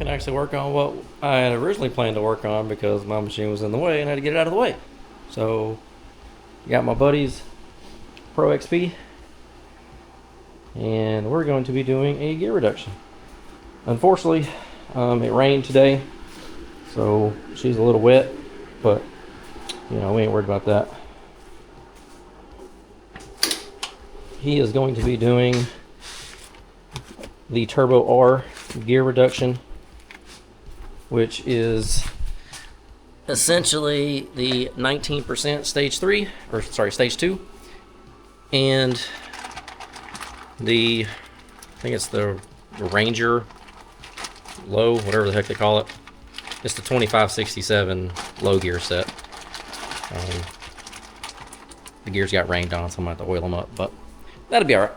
can actually work on what I had originally planned to work on because my machine was in the way and I had to get it out of the way. So, got my buddy's Pro XP, and we're going to be doing a gear reduction. Unfortunately, it rained today, so she's a little wet, but you know, we ain't worried about that. He is going to be doing the Turbo R gear reduction, which is essentially the 19% stage 3, or sorry, stage 2, and the, I think it's the Ranger low, whatever the heck they call it. It's the 2567 low gear set. The gears got rained on, so I'm going to have to oil them up, but that'll be alright.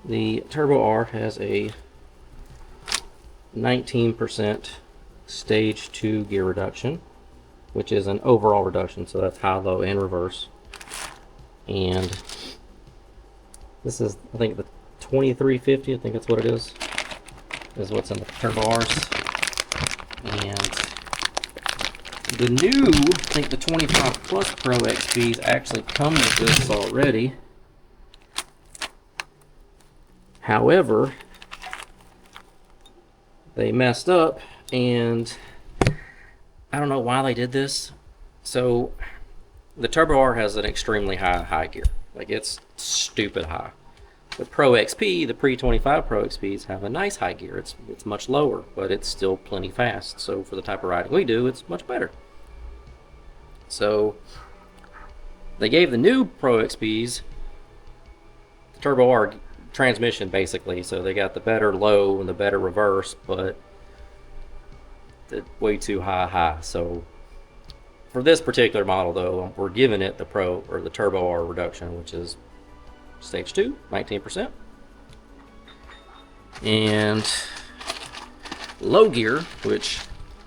The Turbo R has a 19% stage 2 gear reduction, which is an overall reduction, so that's high, low, and reverse. And this is, I think, the 2350, I think that's what it is what's in the Turbo R's. And the new, I think the 25 Plus Pro XPs actually come with this already. However, they messed up, and I don't know why they did this. So the Turbo R has an extremely high gear. Like, it's stupid high. The Pro XP, the pre-25 Pro XPs, have a nice high gear. It's much lower, but it's still plenty fast. So for the type of riding we do, it's much better. So they gave the new Pro XPs the Turbo R transmission, basically. So they got the better low and the better reverse, but the way too high. So for this particular model, though, we're giving it the Pro, or the Turbo R reduction, which is stage 2, 19%. And low gear, which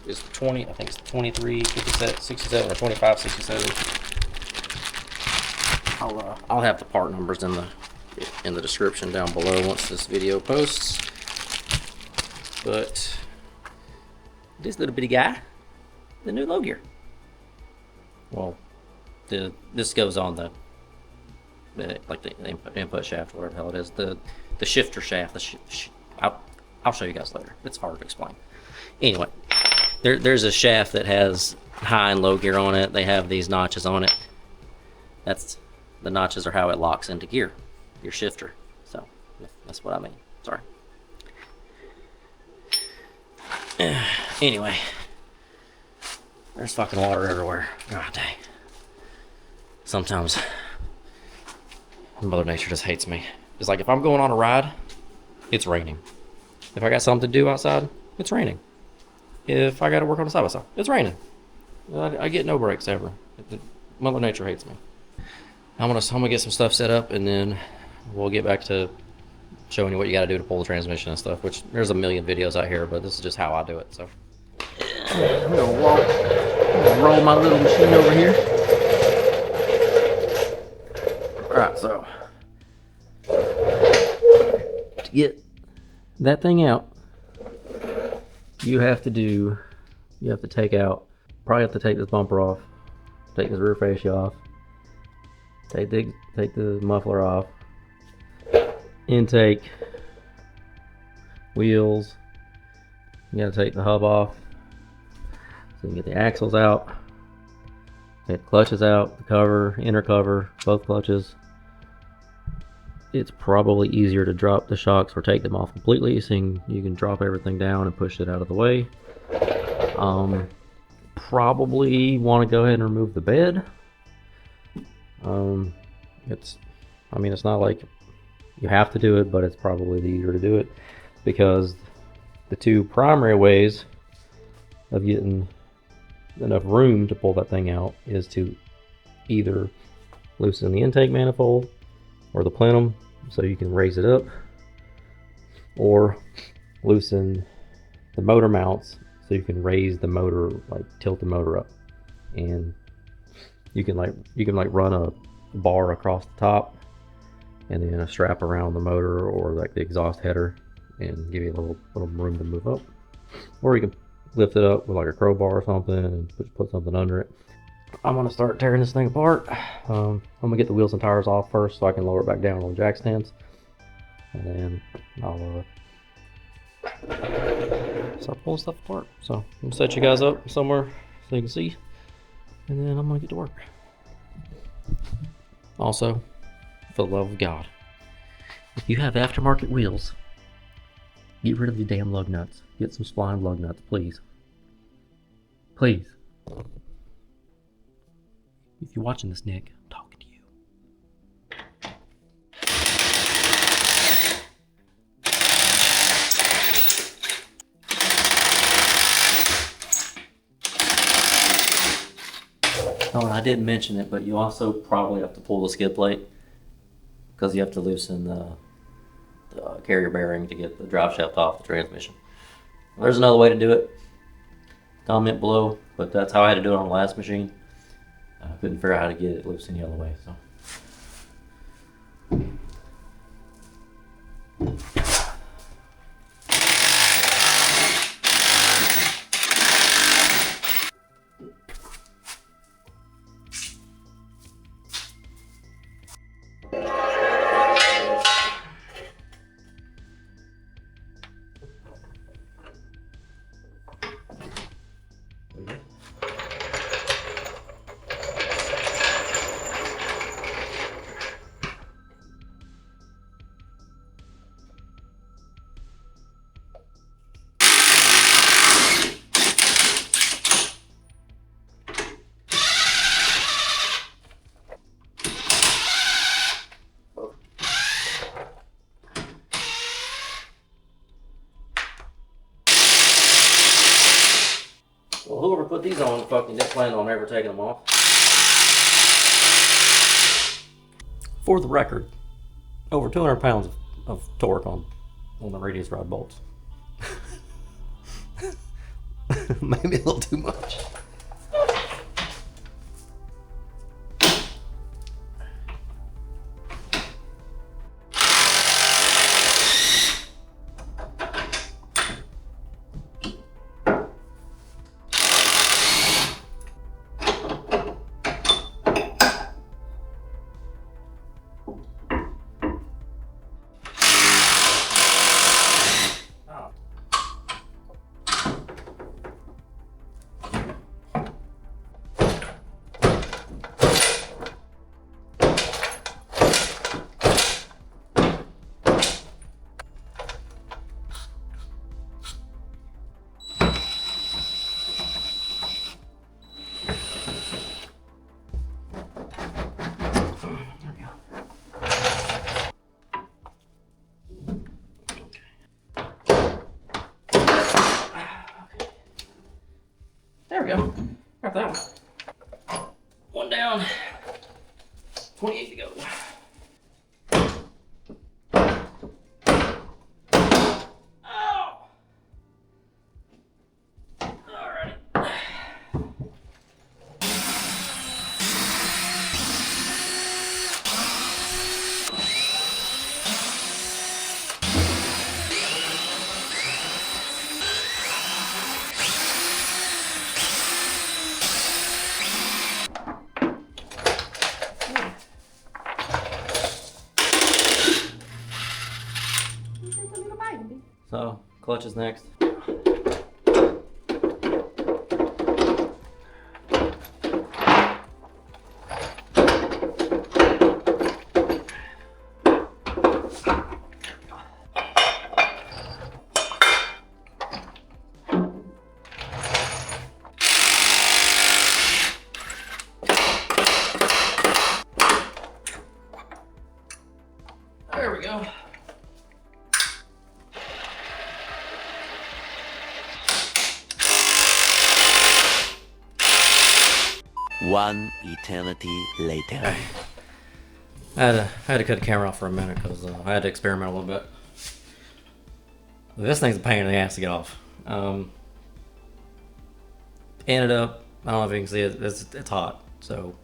is 20, I think it's 23, 67, or 25, 67. I'll have the part numbers in the description down below once this video posts. But this little bitty guy, the new low gear. Well, this goes on the like the input shaft, whatever the hell it is, the shifter shaft. I'll show you guys later. It's hard to explain. Anyway, there's a shaft that has high and low gear on it. They have these notches on it. The notches are how it locks into gear, your shifter. So that's what I mean. Sorry. Anyway, there's fucking water everywhere. God dang. Sometimes Mother Nature just hates me. It's like if I'm going on a ride, it's raining. If I got something to do outside, it's raining. If I got to work on a side-by-side, it's raining. I get no breaks ever. Mother Nature hates me. I'm gonna get some stuff set up, and then we'll get back to showing you what you got to do to pull the transmission and stuff, which there's a million videos out here, but this is just how I do it. So I'm gonna roll my little machine over here. Alright, so to get that thing out, you have to take this bumper off, take this rear fascia off, take the muffler off, intake, wheels, you gotta take the hub off, so you can get the axles out, get the clutches out, the cover, inner cover, both clutches. It's probably easier to drop the shocks or take them off completely, so you can drop everything down and push it out of the way. Probably want to go ahead and remove the bed. It's not like you have to do it, but it's probably easier to do it, because the two primary ways of getting enough room to pull that thing out is to either loosen the intake manifold or the plenum so you can raise it up, or loosen the motor mounts so you can raise the motor, like tilt the motor up, and you can run a bar across the top and then a strap around the motor or like the exhaust header and give you a little room to move up. Or you can lift it up with like a crowbar or something and put something under it. I'm gonna start tearing this thing apart. I'm gonna get the wheels and tires off first so I can lower it back down on the jack stands. And then I'll start pulling stuff apart. So I'm gonna set you guys up somewhere so you can see. And then I'm gonna get to work. Also, for the love of God, if you have aftermarket wheels, get rid of the damn lug nuts. Get some spline lug nuts, please. Please. If you're watching this, Nick, I'm talking to you. Oh, and I didn't mention it, but you also probably have to pull the skid plate because you have to loosen the carrier bearing to get the drive shaft off the transmission. There's another way to do it. Comment below, but that's how I had to do it on the last machine. I couldn't figure out how to get it loose any other way, so. Well, whoever put these on fucking didn't plan on ever taking them off. For the record, over 200 pounds of torque on the radius rod bolts. Maybe a little too much. There we go. Got that one. One down. 28 to go. Oh! Alrighty. So, clutch is next. There we go. One eternity later. I had to cut the camera off for a minute because I had to experiment a little bit. This thing's a pain in the ass to get off. Ended up, I don't know if you can see it, it's hot. So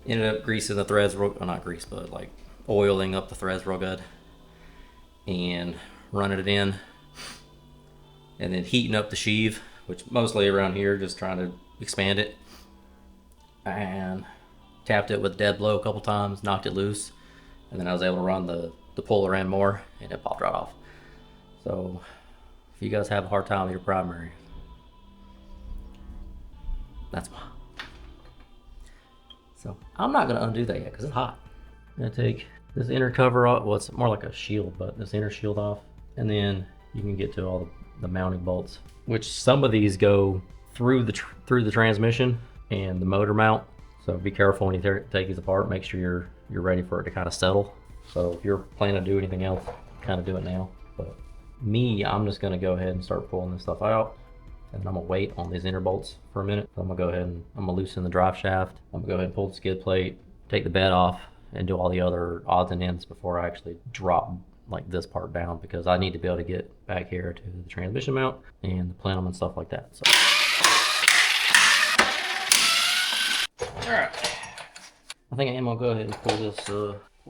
ended up greasing the threads, well, not grease, but like oiling up the threads real good and running it in. and then heating up the sheave, which mostly around here, just trying to expand it. And tapped it with dead blow a couple times, knocked it loose, and then I was able to run the puller end more, and it popped right off. So if you guys have a hard time with your primary, that's why. So I'm not gonna undo that yet because it's hot. I'm gonna take this inner cover off. Well, it's more like a shield, but this inner shield off, and then you can get to all the mounting bolts, which some of these go through the transmission and the motor mount. So be careful when you take these apart. Make sure you're ready for it to kind of settle. So if you're planning to do anything else, kind of do it now. But me, I'm just gonna go ahead and start pulling this stuff out, and then I'm gonna wait on these inner bolts for a minute. So I'm gonna go ahead and I'm gonna loosen the drive shaft. I'm gonna go ahead and pull the skid plate, take the bed off, and do all the other odds and ends before I actually drop like this part down, because I need to be able to get back here to the transmission mount and the plenum and stuff like that. So. All right, I think I am gonna go ahead and pull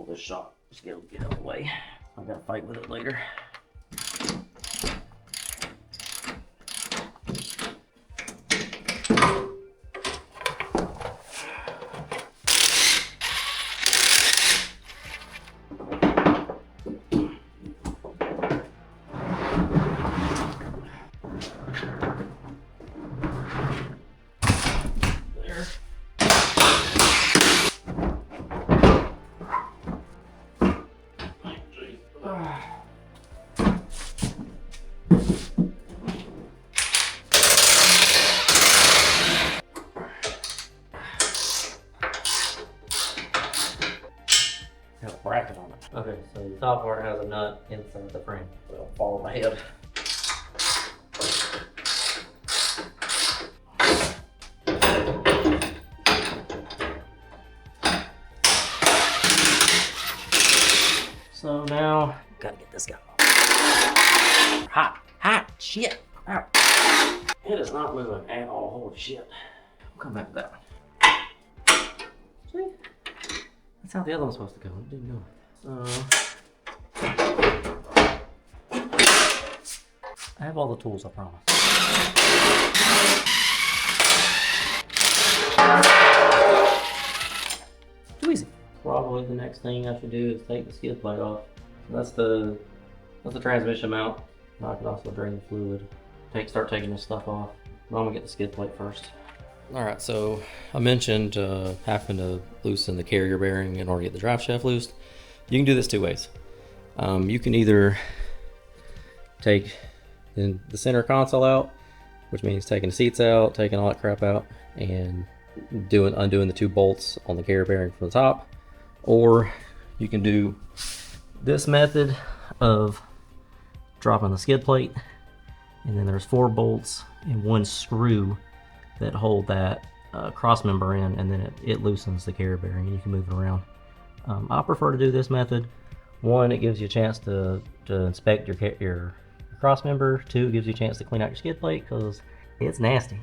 this shot. Just get out of the way. I gotta fight with it later. Has a bracket on it. Okay, so the top part has a nut inside the frame. It'll fall on my head. So now, gotta get this guy off. Hot, shit. Ow. It is not moving at all. Holy shit. We'll come back to that one. See? That's how the other one's supposed to go. It didn't go. So, I have all the tools, I promise. Too easy. Probably the next thing I should do is take the skid plate off. That's the transmission mount. Now I can also drain the fluid. Start taking this stuff off. But I'm gonna get the skid plate first. Alright, so I mentioned having to loosen the carrier bearing in order to get the drive shaft loosed. You can do this two ways. You can either take the center console out, which means taking the seats out, taking all that crap out, and undoing the two bolts on the carrier bearing from the top. Or you can do this method of dropping the skid plate, and then there's 4 bolts and 1 screw that hold that cross member in, and then it loosens the carrier bearing and you can move it around. I prefer to do this method. 1, it gives you a chance to inspect your cross member. 2, it gives you a chance to clean out your skid plate because it's nasty.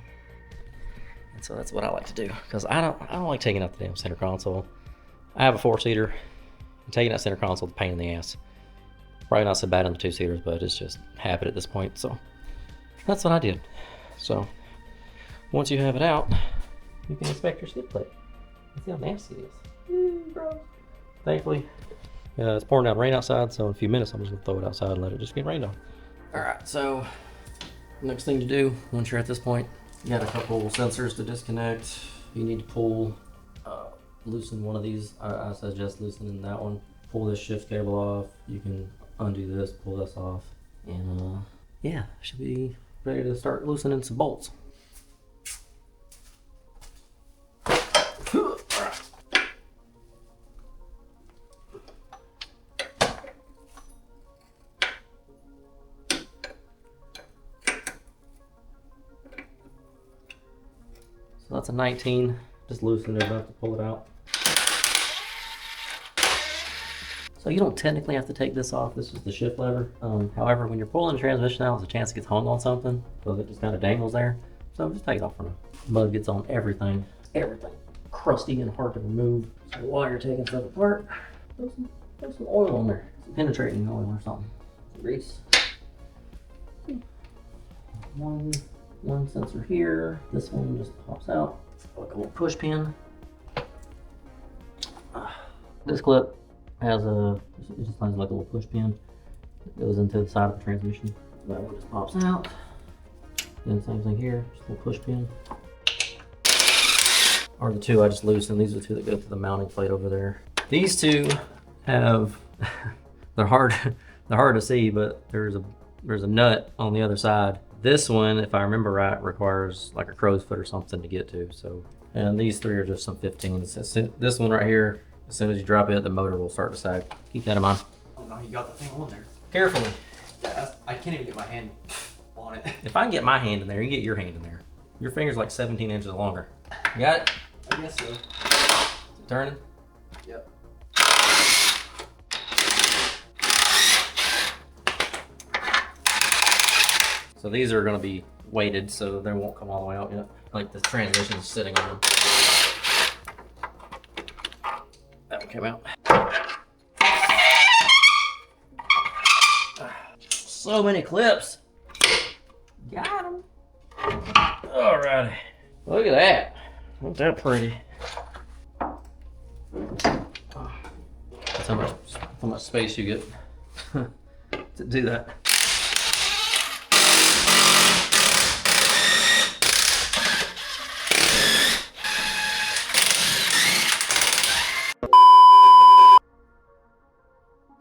And so that's what I like to do, because I don't like taking out the damn center console. I have a 4-seater, and taking out center console is a pain in the ass. Probably not so bad on the 2-seaters, but it's just habit at this point. So that's what I did. So once you have it out, you can inspect your skid plate and see how nasty it is. Bro. Thankfully, it's pouring down rain outside, so in a few minutes I'm just gonna throw it outside and let it just get rained on. All right, so next thing to do once you're at this point, you got a couple sensors to disconnect. You need to pull, loosen one of these. I suggest loosening that one. Pull this shift cable off. You can undo this, pull this off, and yeah, should be ready to start loosening some bolts. So that's a 19, just loosen it enough to pull it out. So you don't technically have to take this off. This is the shift lever. However, when you're pulling the transmission out, there's a chance it gets hung on something, so it just kind of dangles there. So just take it off for now. Mud gets on everything. Everything. Crusty and hard to remove. So while you're taking stuff apart, throw some oil on there. Some penetrating oil or something. Some grease. one sensor here. This one just pops out. It's like a little push pin. This clip has it just has like a little push pin that goes into the side of the transmission. That one just pops out. Then same thing here, just a little push pin. Or the two I just loosened. These are the two that go to the mounting plate over there. These two have they're hard to see, but there's a nut on the other side. This one, if I remember right, requires like a crow's foot or something to get to. So, and these three are just some 15s. This one right here, as soon as you drop it, the motor will start to sag. Keep that in mind. Oh no, you got the thing on there. Carefully. Yeah, I can't even get my hand on it. If I can get my hand in there, you can get your hand in there. Your finger's like 17 inches longer. You got it? I guess so. Is it turning? Yep. So these are going to be weighted, so they won't come all the way out yet. Like the transmission's sitting on them. That one came out. So many clips. Got them. Alrighty. Look at that. Ain't that pretty? That's how much space you get to do that.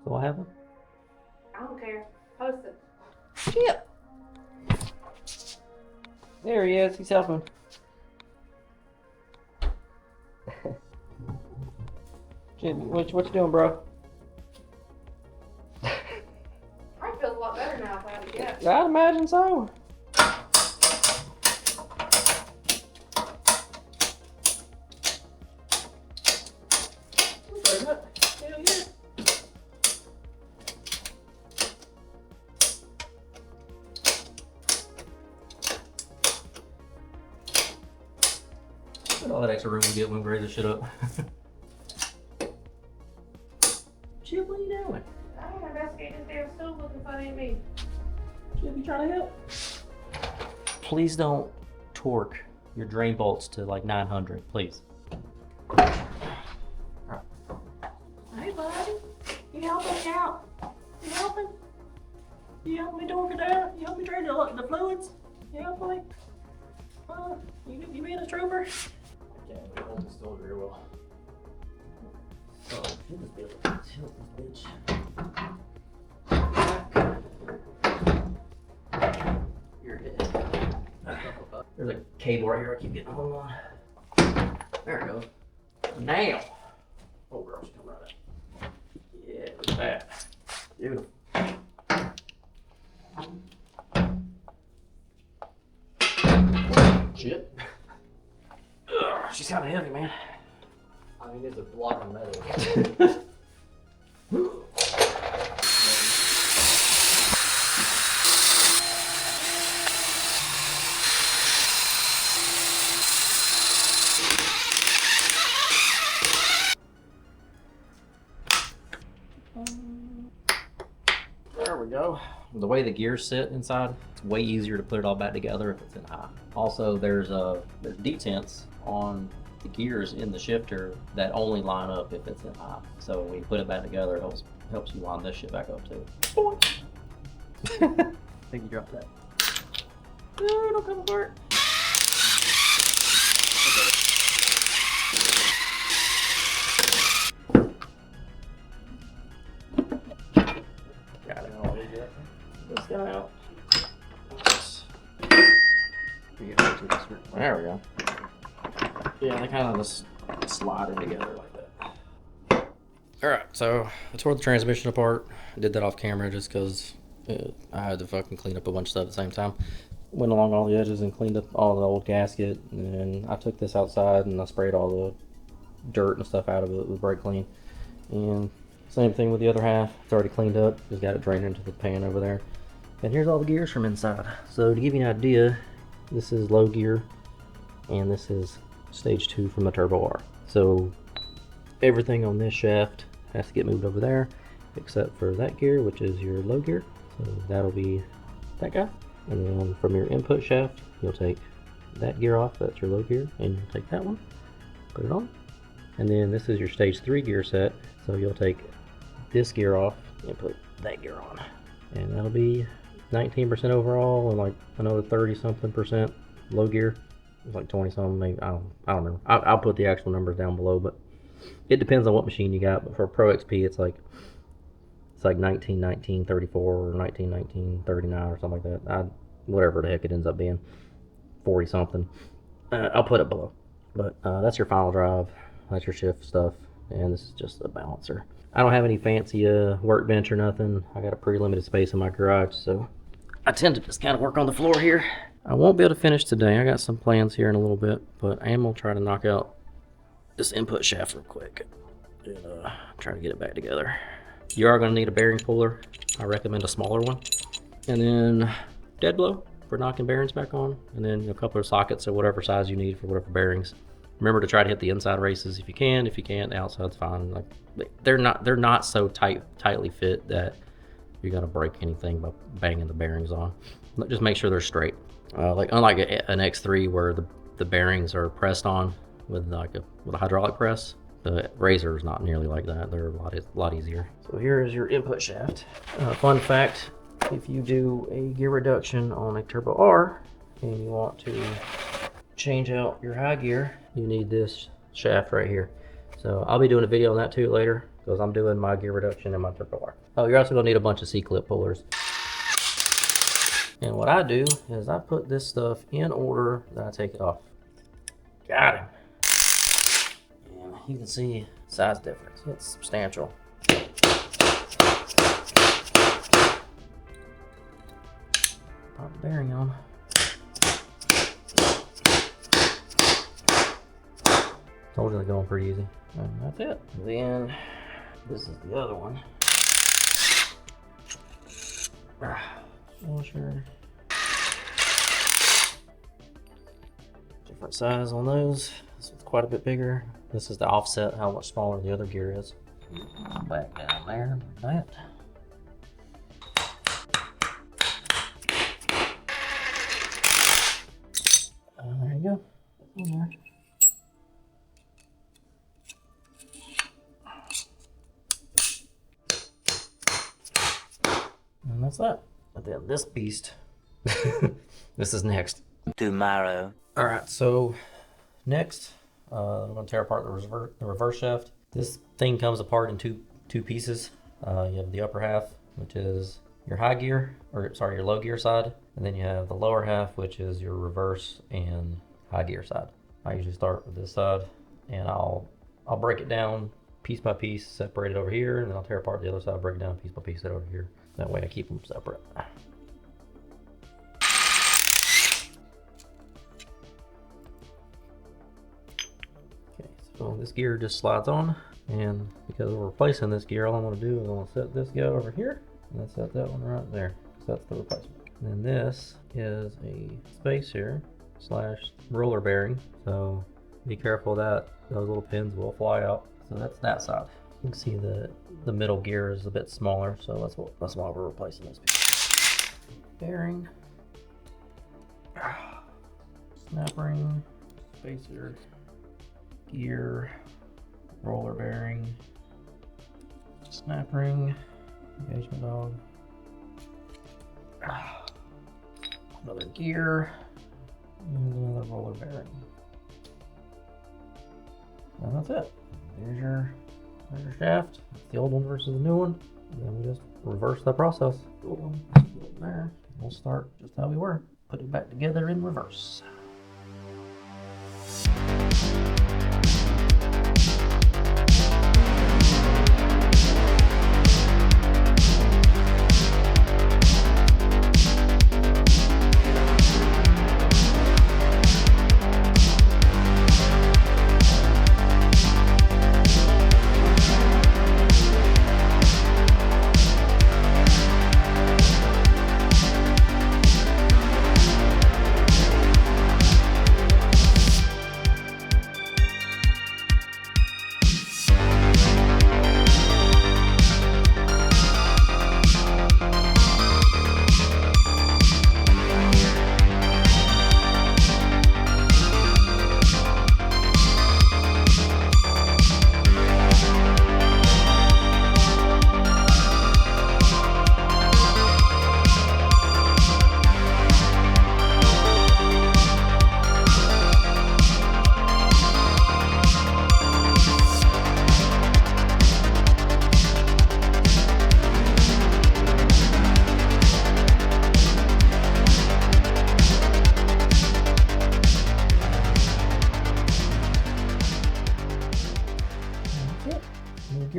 So what happened? I don't care. Post it. Shit. There he is. He's helping. Jimmy, what you doing, bro? Probably feels a lot better now if I had to guess. I'd imagine so. Look at all that extra room we get when we raise this shit up. Chip, what are you doing? I don't investigate this damn stove looking funny at me. Chip, you trying to help? Please don't torque your drain bolts to like 900, please. Hey, buddy. You helping me out? You helping? You help me torque it down? You help me drain the fluids? You help me? You being a trooper? I can't hold the stove very well. So, you just be able to tilt this bitch. You're dead. There's a cable right here I keep getting hold on. There it goes. Now! Oh, girl, she's coming right out. Yeah, look at that. Beautiful. Shit. Ugh, she's kind of heavy, man. I mean, it's a block of metal. There we go. The way the gears sit inside, it's way easier to put it all back together if it's in high. Also, there's detents on the gears in the shifter that only line up if it's in high. So when you put it back together, it helps you line this shit back up too. I think you dropped that. No, don't come apart. Got it. This guy out. There we go. Yeah, they kind of just slide in together like that. Alright, so I tore the transmission apart. I did that off camera just because I had to fucking clean up a bunch of stuff at the same time. Went along all the edges and cleaned up all the old gasket. And then I took this outside and I sprayed all the dirt and stuff out of it with brake clean. And same thing with the other half. It's already cleaned up. Just got it drained into the pan over there. And here's all the gears from inside. So to give you an idea, this is low gear and this is stage 2 from the Turbo R. So everything on this shaft has to get moved over there except for that gear, which is your low gear. So that'll be that guy. And then from your input shaft, you'll take that gear off, that's your low gear, and you'll take that one, put it on. And then this is your stage 3 gear set, so you'll take this gear off and put that gear on. And that'll be 19% overall and like another 30 something percent low gear. It's like 20 something, maybe, I don't remember. I'll put the actual numbers down below, but it depends on what machine you got. But for Pro XP, it's like 19, 19, 34 or 19, 19, 39 or something like that. Whatever the heck it ends up being, 40 something. I'll put it below. But that's your final drive, that's your shift stuff, and this is just a balancer. I don't have any fancy workbench or nothing. I got a pretty limited space in my garage, so I tend to just kind of work on the floor here. I won't be able to finish today. I got some plans here in a little bit, but I am gonna try to knock out this input shaft real quick and try to get it back together. You are gonna need a bearing puller. I recommend a smaller one. And then dead blow for knocking bearings back on, and then a couple of sockets or whatever size you need for whatever bearings. Remember to try to hit the inside races if you can. If you can't, the outside's fine. Like they're not so tightly fit that you're gonna break anything by banging the bearings on. Just make sure they're straight. Like unlike an X3 where the bearings are pressed on with a hydraulic press, the razor is not nearly like that. They're a lot easier. So here is your input shaft. Fun fact: if you do a gear reduction on a Turbo R and you want to change out your high gear, you need this shaft right here. So I'll be doing a video on that too later, because I'm doing my gear reduction in my Turbo R. Oh, you're also gonna need a bunch of C-clip pullers. And what I do is I put this stuff in order that I take it off. Got him. And you can see size difference. It's substantial. Pop the bearing on. Told you they're going pretty easy. And that's it. Then this is the other one. Washer. Different size on those. This one's quite a bit bigger. This is to offset how much smaller the other gear is. Back down there like that. There you go. In there. And that's that. But then this beast, this is next. Tomorrow. All right, so next, I'm gonna tear apart the reverse shaft. This thing comes apart in two pieces. You have the upper half, which is your high gear, or sorry, your low gear side, and then you have the lower half, which is your reverse and high gear side. I usually start with this side, and I'll break it down piece by piece, separate it over here, and then I'll tear apart the other side, break it down piece by piece, set over here. That way I keep them separate. Okay, so this gear just slides on, and because we're replacing this gear, all I'm going to do is I'm going to set this guy over here, and then set that one right there. So that's the replacement. And then this is a spacer / roller bearing, so be careful that those little pins will fly out. So that's that side. You can see the middle gear is a bit smaller, so that's why we're replacing this piece. Bearing, snap ring, spacer, gear, roller bearing, snap ring, engagement dog, another gear, and another roller bearing. And that's it. There's your shaft. The old one versus the new one. And then we just reverse the process. Old one, there. We'll start just how we were. Put it back together in reverse.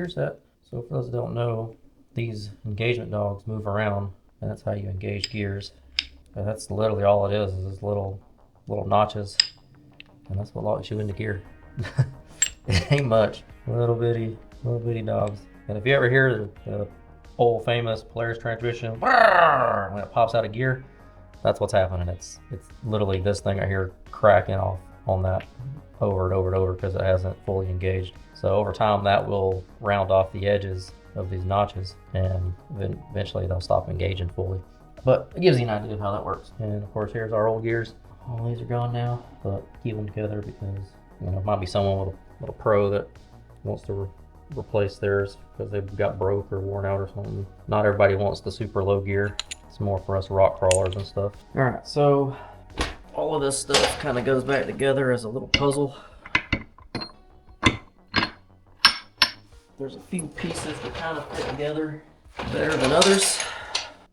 gear set. So for those that don't know, these engagement dogs move around, and that's how you engage gears. And that's literally all it is little notches, and that's what locks you into gear. It ain't much. Little bitty dogs. And if you ever hear the old famous Polaris transmission when it pops out of gear, that's what's happening. It's literally this thing right here cracking off on that over and over and over because it hasn't fully engaged. So over time that will round off the edges of these notches, and then eventually they'll stop engaging fully. But it gives you an idea of how that works. And of course, here's our old gears. All these are gone now, but keep them together because, you know, it might be someone with a pro that wants to replace theirs because they've got broke or worn out or something. Not everybody wants the super low gear. It's more for us rock crawlers and stuff. All right, so all of this stuff kind of goes back together as a little puzzle. There's a few pieces that kind of fit together better than others.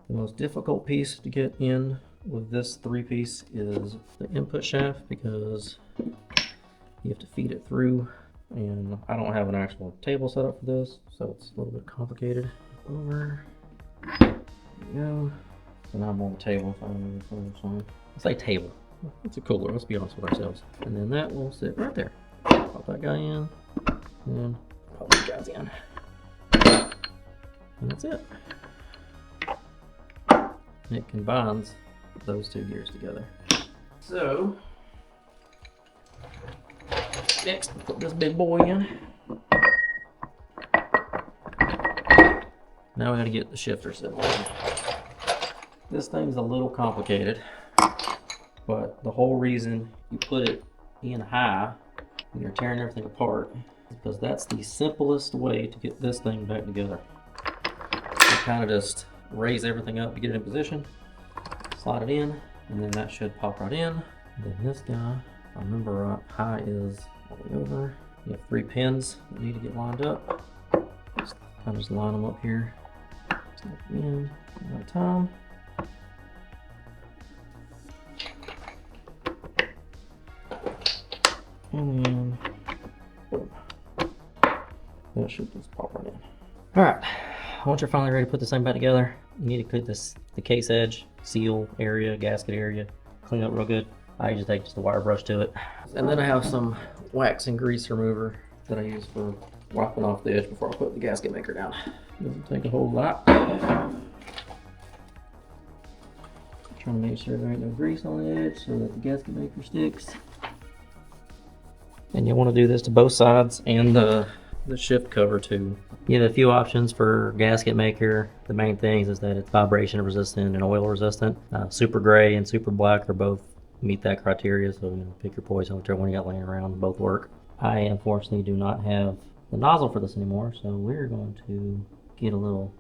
The most difficult piece to get in with this 3-piece is the input shaft because you have to feed it through, and I don't have an actual table set up for this, so it's a little bit complicated. Over. There we go. So now I'm on the table. If I don't know, let's say table. It's a cooler, let's be honest with ourselves. And then that will sit right there. Pop that guy in, and pop these guys in. And that's it. It combines those two gears together. So, next, put this big boy in. Now we gotta get the shifter set in. This thing's a little complicated, but the whole reason you put it in high when you're tearing everything apart is because that's the simplest way to get this thing back together. You kind of just raise everything up to get it in position, slide it in, and then that should pop right in. And then this guy, if I remember right, high is all the way over. You have 3 pins that need to get lined up. Just kind of just line them up here. Slide them in one at a time. And then, boom. That should just pop right in. All right. Once you're finally ready to put this thing back together, you need to clean the case edge, seal area, gasket area, clean up real good. I just take just a wire brush to it. And then I have some wax and grease remover that I use for wiping off the edge before I put the gasket maker down. Doesn't take a whole lot. Trying to make sure there ain't no grease on the edge so that the gasket maker sticks. And you want to do this to both sides and the shift cover too. You have a few options for gasket maker. The main things is that it's vibration resistant and oil resistant. Super gray and super black are both meet that criteria, so you know, pick your poison, whichever one you got laying around, both work. I unfortunately do not have the nozzle for this anymore, so we're going to get a little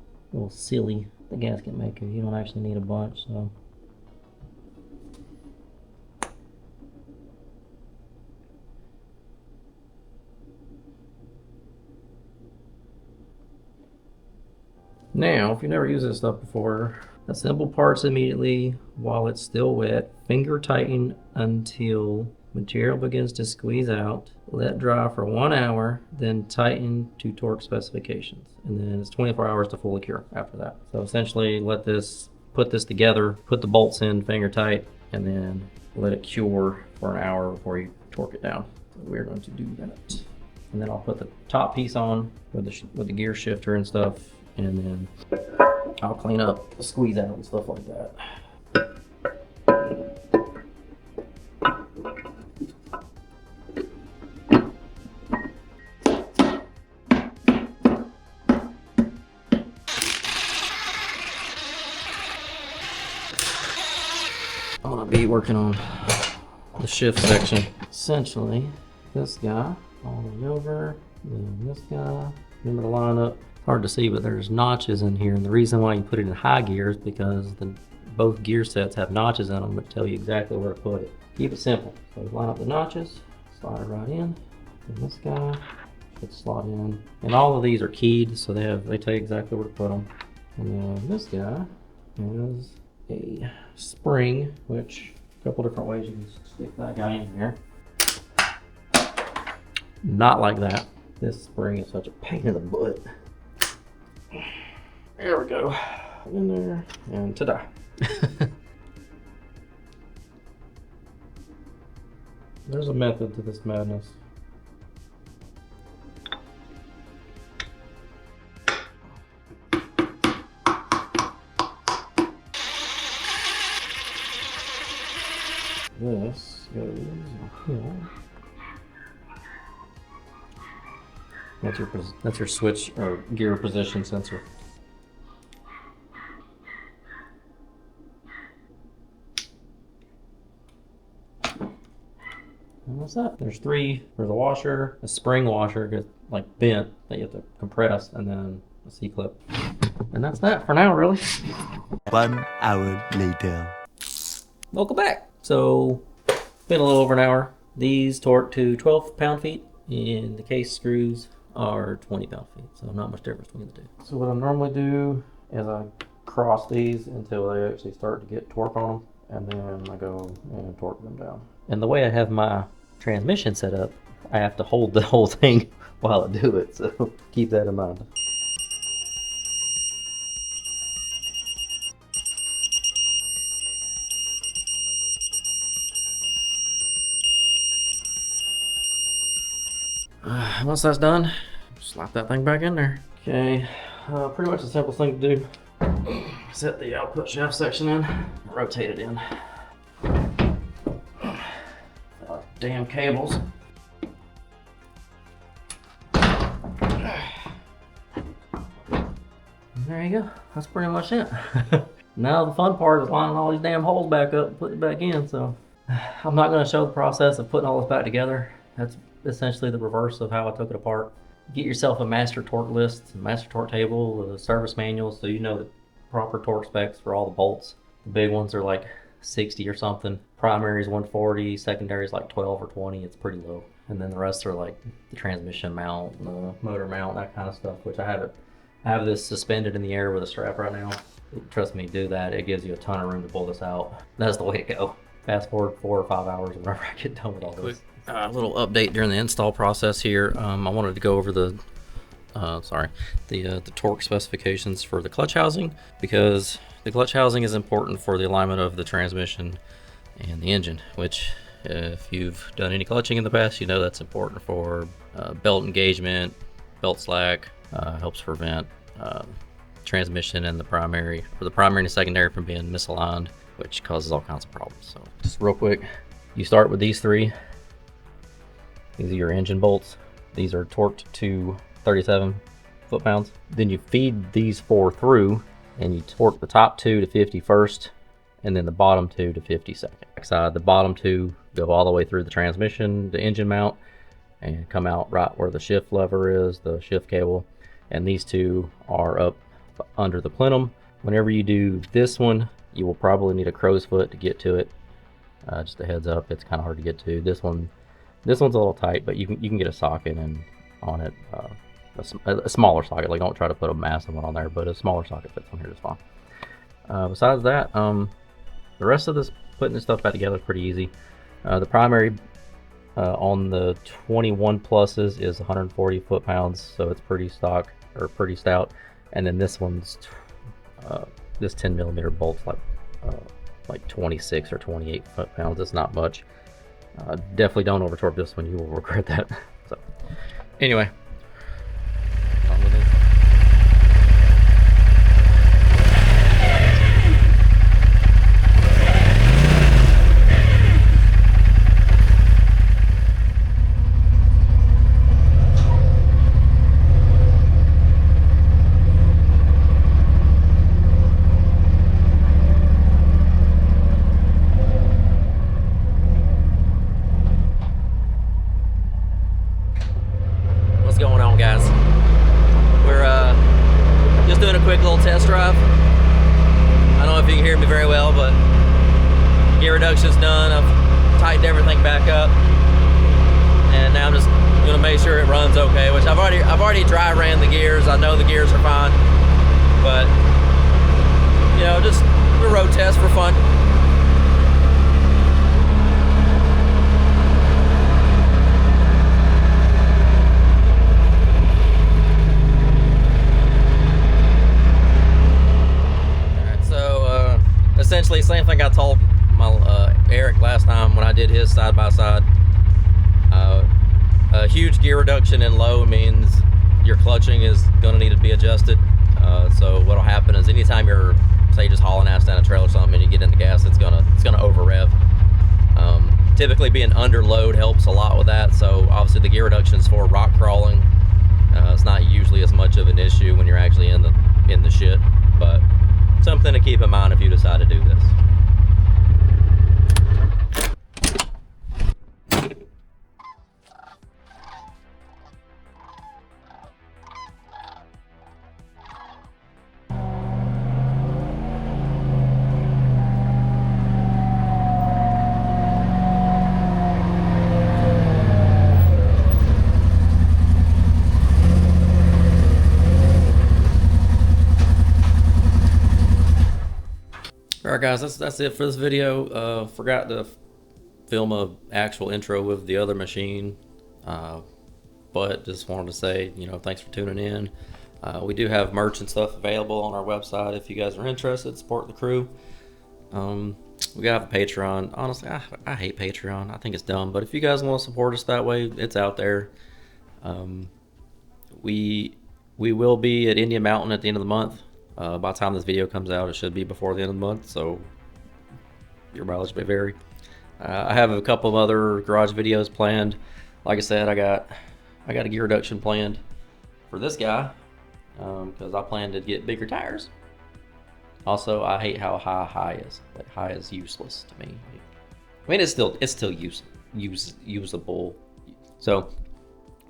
silly the gasket maker. You don't actually need a bunch, so. Now, if you've never used this stuff before, assemble parts immediately while it's still wet. Finger tighten until material begins to squeeze out. Let dry for 1 hour, then tighten to torque specifications. And then it's 24 hours to fully cure after that. So essentially, put this together, put the bolts in finger tight, and then let it cure for an hour before you torque it down. So we're going to do that. And then I'll put the top piece on with the gear shifter and stuff. And then I'll clean up the squeeze out and stuff like that. I'm gonna be working on the shift section. Essentially, this guy all the way over, then this guy. Remember to line up. Hard to see, but there's notches in here, and the reason why you put it in high gear is because both gear sets have notches in them that tell you exactly where to put it. Keep it simple. So line up the notches, slide it right in, and this guy should slot in. And all of these are keyed, so they tell you exactly where to put them. And then this guy is a spring, which a couple different ways you can stick that guy in here. Not like that. This spring is such a pain in the butt. There we go. In there, and ta-da. There's a method to this madness. This goes here. That's your switch or gear position sensor. And what's that? There's a washer, a spring washer, gets like bent that you have to compress, and then a C-clip. And that's that for now, really. 1 hour later. Welcome back. So, been a little over an hour. These torque to 12 pound-feet, and the case screws are 20 pound-feet. So not much difference between the two. So what I normally do is I cross these until they actually start to get torque on them, and then I go and torque them down. And the way I have my transmission set up, I have to hold the whole thing while I do it, so keep that in mind. Once that's done, slap that thing back in there. Okay, pretty much the simplest thing to do. Set the output shaft section in, rotate it in. Damn cables. There you go, that's pretty much it. Now the fun part is lining all these damn holes back up and putting it back in, so. I'm not gonna show the process of putting all this back together. That's essentially the reverse of how I took it apart. Get yourself a master torque list, a master torque table, a service manual, so you know the proper torque specs for all the bolts. The big ones are like 60 or something. Primary is 140, secondary is like 12 or 20. It's pretty low. And then the rest are like the transmission mount, the motor mount, that kind of stuff, which I have this suspended in the air with a strap right now. Trust me, do that. It gives you a ton of room to pull this out. That's the way to go. Fast forward 4 or 5 hours whenever I get done with all this. Little update during the install process here. I wanted to go over the torque specifications for the clutch housing, because the clutch housing is important for the alignment of the transmission and the engine, which if you've done any clutching in the past, you know that's important for belt engagement, belt slack, helps prevent transmission and the primary and the secondary from being misaligned, which causes all kinds of problems. So just real quick, you start with these three. These are your engine bolts. These are torqued to 37 foot-pounds. Then you feed these 4 through, and you torque the top 2 to 50 first, and then the bottom 2 to 50 second. Backside, the bottom 2 go all the way through the transmission, the engine mount, and come out right where the shift lever is, the shift cable. And these 2 are up under the plenum. Whenever you do this one, you will probably need a crow's foot to get to it. Just a heads up, it's kind of hard to get to. This one's a little tight, but you can get a socket on it, a smaller socket. Like, don't try to put a massive one on there, but a smaller socket fits on here just fine. Besides that, the rest of this, putting this stuff back together is pretty easy. The primary on the 21 pluses is 140 foot-pounds, so it's pretty stock or pretty stout. And then this one's this 10 millimeter bolt's like 26 or 28 foot-pounds. It's not much. Definitely don't over torque this one, you will regret that. So anyway, on with it. Going on, guys? We're just doing a quick little test drive. I don't know if you can hear me very well, but gear reduction's done. I've tightened everything back up, and now I'm just gonna make sure it runs okay. Which I've already dry ran the gears. I know the gears are fine, but you know, just a road test for fun. same thing I told my Eric last time when I did his side-by-side. A huge gear reduction in low means your clutching is going to need to be adjusted. So what'll happen is anytime you're, say, just hauling ass down a trail or something and you get in the gas, it's gonna over rev. Typically being under load helps a lot with that. So obviously the gear reduction is for rock crawling. It's not usually as much of an issue when you're actually in the shit, but something to keep in mind if you decide to do this. Alright guys, that's it for this video. Forgot to film a actual intro with the other machine, but just wanted to say, you know, thanks for tuning in. We do have merch and stuff available on our website if you guys are interested. Support the crew. We have a Patreon. Honestly, I hate Patreon. I think it's dumb, but if you guys want to support us that way, it's out there. We will be at Indian Mountain at the end of the month. By the time this video comes out, it should be before the end of the month, so your mileage may vary. I have a couple of other garage videos planned. Like I said, I got a gear reduction planned for this guy because I plan to get bigger tires. Also, I hate how high is. Like, high is useless to me. I mean, it's still usable. So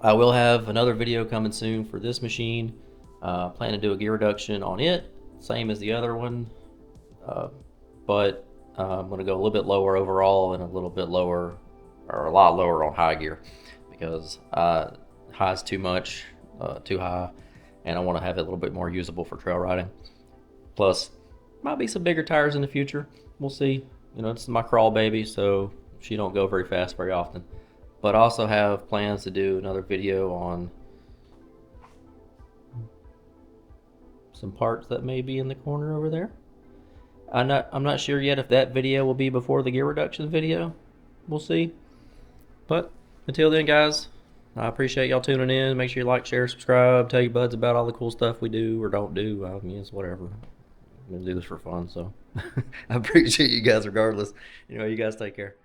I will have another video coming soon for this machine. Plan to do a gear reduction on it, same as the other one, but I'm going to go a little bit lower overall and a little bit lower, or a lot lower on high gear, because high is too much, too high, and I want to have it a little bit more usable for trail riding. Plus, might be some bigger tires in the future. We'll see. You know, this is my crawl baby, so she don't go very fast very often. But I also have plans to do another video on some parts that may be in the corner over there. I'm not sure yet if that video will be before the gear reduction video. We'll see. But until then, guys, I appreciate y'all tuning in. Make sure you like, share, subscribe, tell your buds about all the cool stuff we do or don't do. I mean, it's whatever. I'm gonna do this for fun, so I appreciate you guys regardless. You know, you guys take care.